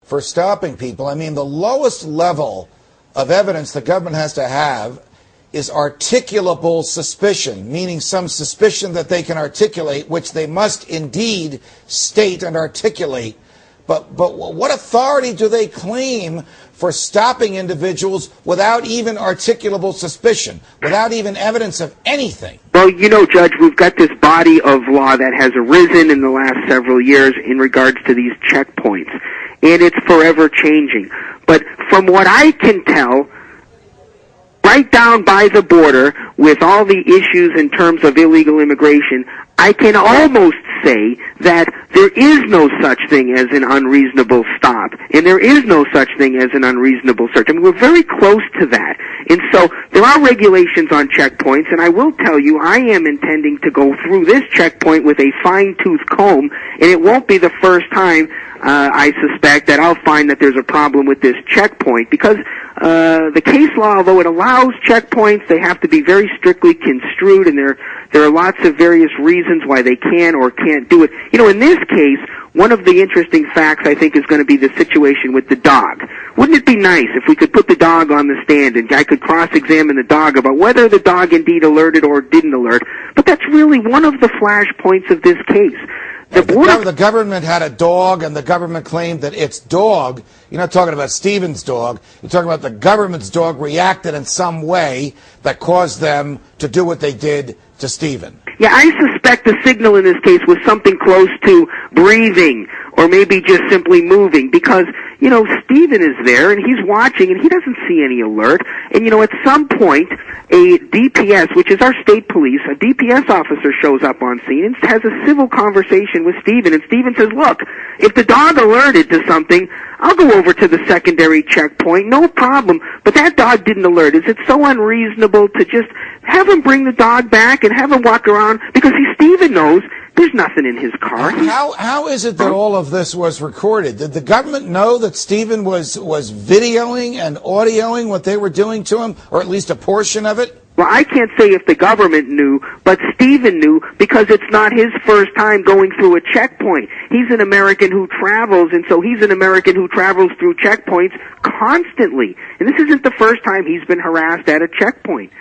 for stopping people. I mean, the lowest level of evidence the government has to have is articulable suspicion, meaning some suspicion that they can articulate, which they must indeed state and articulate. But what authority do they claim for stopping individuals without even articulable suspicion, without even evidence of anything? Well, you know, Judge, we've got this body of law that has arisen in the last several years in regards to these checkpoints, and it's forever changing. But from what I can tell, right down by the border, with all the issues in terms of illegal immigration, I can almost say that there is no such thing as an unreasonable stop, and there is no such thing as an unreasonable search. I mean, we're very close to that. And so there are regulations on checkpoints, and I will tell you, I am intending to go through this checkpoint with a fine-tooth comb, and it won't be the first time, I suspect, that I'll find that there's a problem with this checkpoint, because the case law, although it allows checkpoints, they have to be very strictly construed, and there are lots of various reasons why they can or can't do it. You know, in this case, one of the interesting facts, I think, is going to be the situation with the dog. Wouldn't it be nice if we could put the dog on the stand and I could cross-examine the dog about whether the dog indeed alerted or didn't alert? But that's really one of the flashpoints of this case. The government had a dog, and the government claimed that its dog, you're not talking about Stephen's dog, you're talking about the government's dog reacted in some way that caused them to do what they did to Stephen. Yeah, I suspect the signal in this case was something close to breathing or maybe just simply moving, because, you know, Stephen is there and he's watching and he doesn't see any alert. And, you know, at some point, a DPS, which is our state police, a DPS officer shows up on scene and has a civil conversation with Stephen. And Stephen says, look, if the dog alerted to something, I'll go over to the secondary checkpoint, no problem. But that dog didn't alert. Is it so unreasonable to just have him bring the dog back and have him walk around? Because Stephen knows there's nothing in his car. How is it that all of this was recorded? Did the government know that Stephen was videoing and audioing what they were doing to him, or at least a portion of it? Well, I can't say if the government knew, but Stephen knew, because it's not his first time going through a checkpoint. He's an American who travels, and so he's an American who travels through checkpoints constantly. And this isn't the first time he's been harassed at a checkpoint.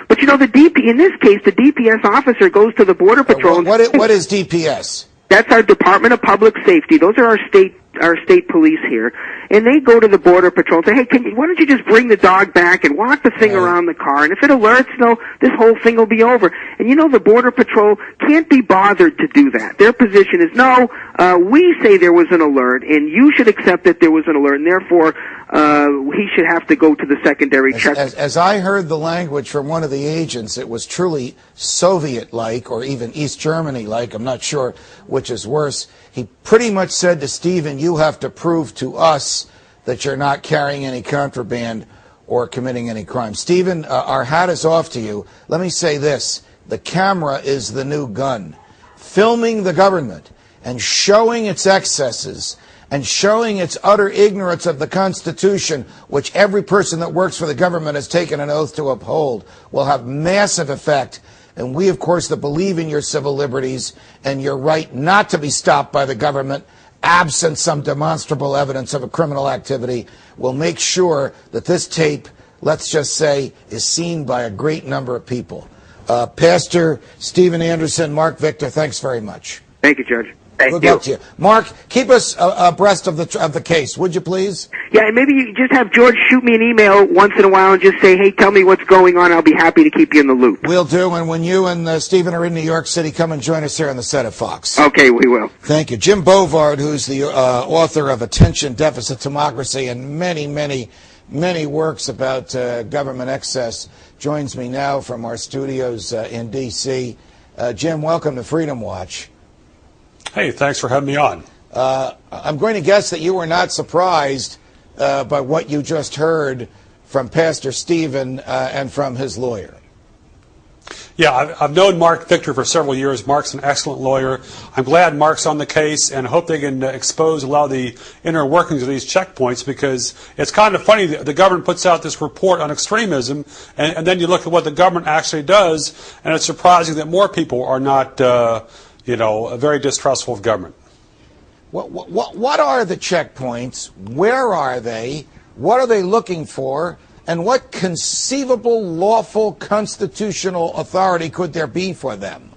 But, you know, in this case, the DPS officer goes to the Border Patrol. What is DPS? That's our Department of Public Safety. Those are our state police here. And they go to the Border Patrol and say, hey, why don't you just bring the dog back and walk the thing around the car? And if it alerts, this whole thing will be over. And, you know, the Border Patrol can't be bothered to do that. Their position is, no, we say there was an alert, and you should accept that there was an alert, and therefore he should have to go to the secondary check. As I heard the language from one of the agents, it was truly Soviet-like, or even East Germany-like. I'm not sure which is worse. He pretty much said to Stephen, you have to prove to us that you're not carrying any contraband or committing any crime. Stephen, our hat is off to you. Let me say this. The camera is the new gun. Filming the government and showing its excesses and showing its utter ignorance of the Constitution, which every person that works for the government has taken an oath to uphold, will have massive effect. And we, of course, that believe in your civil liberties and your right not to be stopped by the government, absent some demonstrable evidence of a criminal activity, will make sure that this tape, let's just say, is seen by a great number of people. Pastor Stephen Anderson, Mark Victor, thanks very much. Thank you, Judge. Good luck to you. Mark, keep us abreast of the case, would you please? Yeah, and maybe you just have George shoot me an email once in a while and just say, hey, tell me what's going on. I'll be happy to keep you in the loop. Will do, and when you and Stephen are in New York City, come and join us here on the set of Fox. Okay, we will. Thank you. Jim Bovard, who's the author of Attention Deficit Democracy and many works about government excess, joins me now from our studios in D.C. Jim, welcome to Freedom Watch. Hey, thanks for having me on. I'm going to guess that you were not surprised by what you just heard from Pastor Stephen and from his lawyer. Yeah, I've known Mark Victor for several years. Mark's an excellent lawyer. I'm glad Mark's on the case, and hope they can expose a lot of the inner workings of these checkpoints, because it's kind of funny that the government puts out this report on extremism, and then you look at what the government actually does, and it's surprising that more people are not very distrustful of government. What are the checkpoints? Where are they? What are they looking for? And what conceivable, lawful, constitutional authority could there be for them?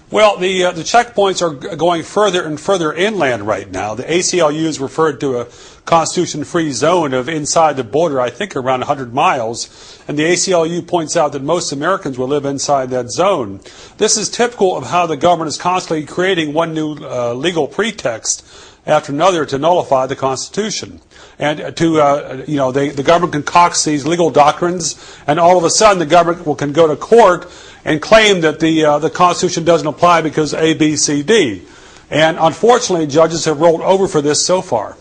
Well, the checkpoints are going further and further inland right now. The ACLU is referred to a constitution-free zone of inside the border, I think around 100 miles. And the ACLU points out that most Americans will live inside that zone. This is typical of how the government is constantly creating one new legal pretext after another to nullify the Constitution. And the government concocts these legal doctrines, and all of a sudden the government can go to court and claim that the Constitution doesn't apply because A, B, C, D. And unfortunately, judges have rolled over for this so far.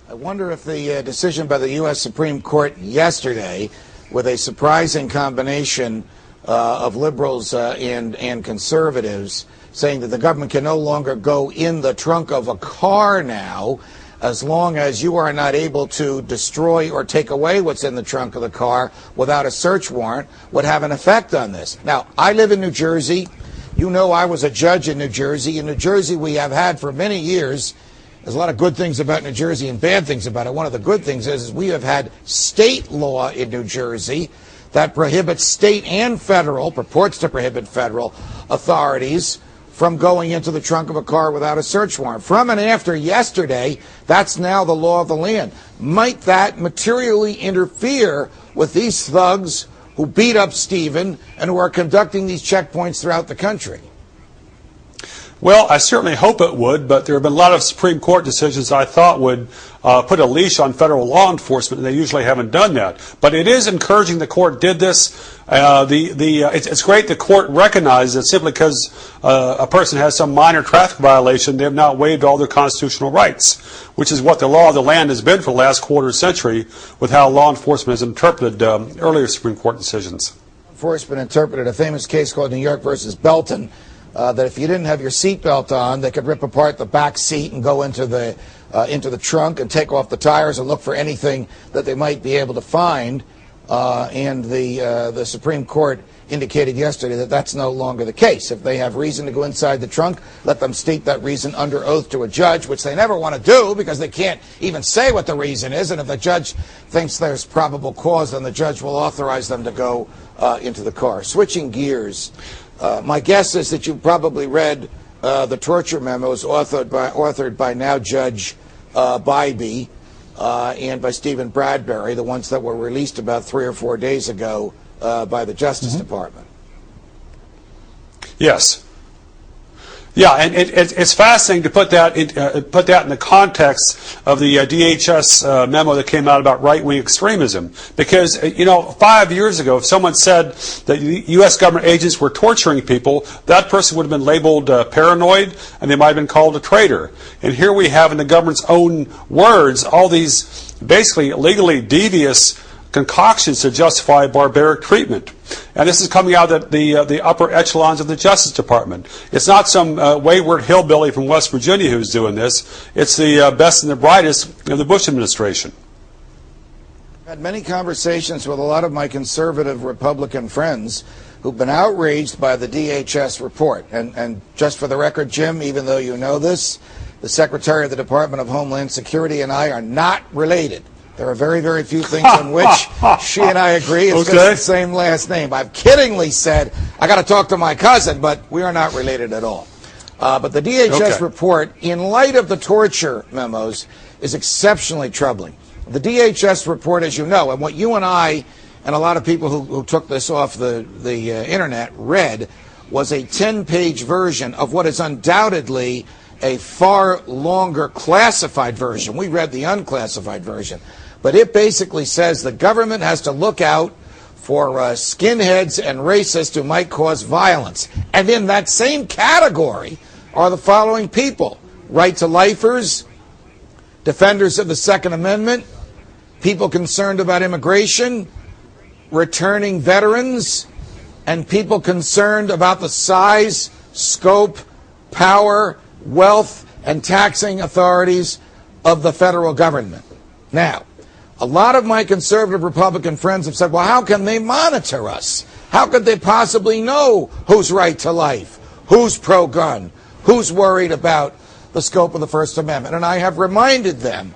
I wonder if the decision by the U.S. Supreme Court yesterday, with a surprising combination of liberals and conservatives, saying that the government can no longer go in the trunk of a car now as long as you are not able to destroy or take away what's in the trunk of the car without a search warrant, would have an effect on this. Now, I live in New Jersey. You know I was a judge in New Jersey. In New Jersey, we have had for many years, there's a lot of good things about New Jersey and bad things about it. One of the good things is we have had state law in New Jersey that prohibits state and federal, purports to prohibit federal authorities from going into the trunk of a car without a search warrant. From and after yesterday, that's now the law of the land. Might that materially interfere with these thugs who beat up Stephen and who are conducting these checkpoints throughout the country? Well, I certainly hope it would, but there have been a lot of Supreme Court decisions I thought would put a leash on federal law enforcement, and they usually haven't done that. But it is encouraging the court did this. It's great the court recognizes that simply because a person has some minor traffic violation, they have not waived all their constitutional rights, which is what the law of the land has been for the last quarter century with how law enforcement has interpreted earlier Supreme Court decisions. Enforcement interpreted a famous case called New York versus Belton, that if you didn't have your seatbelt on, they could rip apart the back seat and go into the trunk and take off the tires and look for anything that they might be able to find. And the Supreme Court indicated yesterday that that's no longer the case. If they have reason to go inside the trunk, let them state that reason under oath to a judge, which they never want to do because they can't even say what the reason is. And if the judge thinks there's probable cause, then the judge will authorize them to go into the car. Switching gears. My guess is that you probably read the torture memos authored by now Judge Bybee and by Stephen Bradbury, the ones that were released about 3 or 4 days ago by the Justice Department. Yes. Yeah, and it's fascinating to put that in the context of the DHS memo that came out about right-wing extremism. Because 5 years ago, if someone said that U.S. government agents were torturing people, that person would have been labeled paranoid, and they might have been called a traitor. And here we have, in the government's own words, all these basically legally devious concoctions to justify barbaric treatment. And this is coming out of the upper echelons of the Justice Department. It's not some wayward hillbilly from West Virginia who's doing this. It's the best and the brightest of the Bush administration. I've had many conversations with a lot of my conservative Republican friends who've been outraged by the DHS report. And just for the record, Jim, even though you know this, the Secretary of the Department of Homeland Security and I are not related. There are very, very few things on which she and I agree. It's just the same last name. I've kiddingly said, I got to talk to my cousin, but we are not related at all. But the DHS report, in light of the torture memos, is exceptionally troubling. The DHS report, as you know, and what you and I and a lot of people who took this off the internet read, was a 10-page version of what is undoubtedly a far longer classified version. We read the unclassified version. But it basically says the government has to look out for skinheads and racists who might cause violence. And in that same category are the following people: right-to-lifers, defenders of the Second Amendment, people concerned about immigration, returning veterans, and people concerned about the size, scope, power, wealth, and taxing authorities of the federal government. Now, a lot of my conservative Republican friends have said, well, how can they monitor us? How could they possibly know who's right to life, who's pro-gun, who's worried about the scope of the First Amendment. And I have reminded them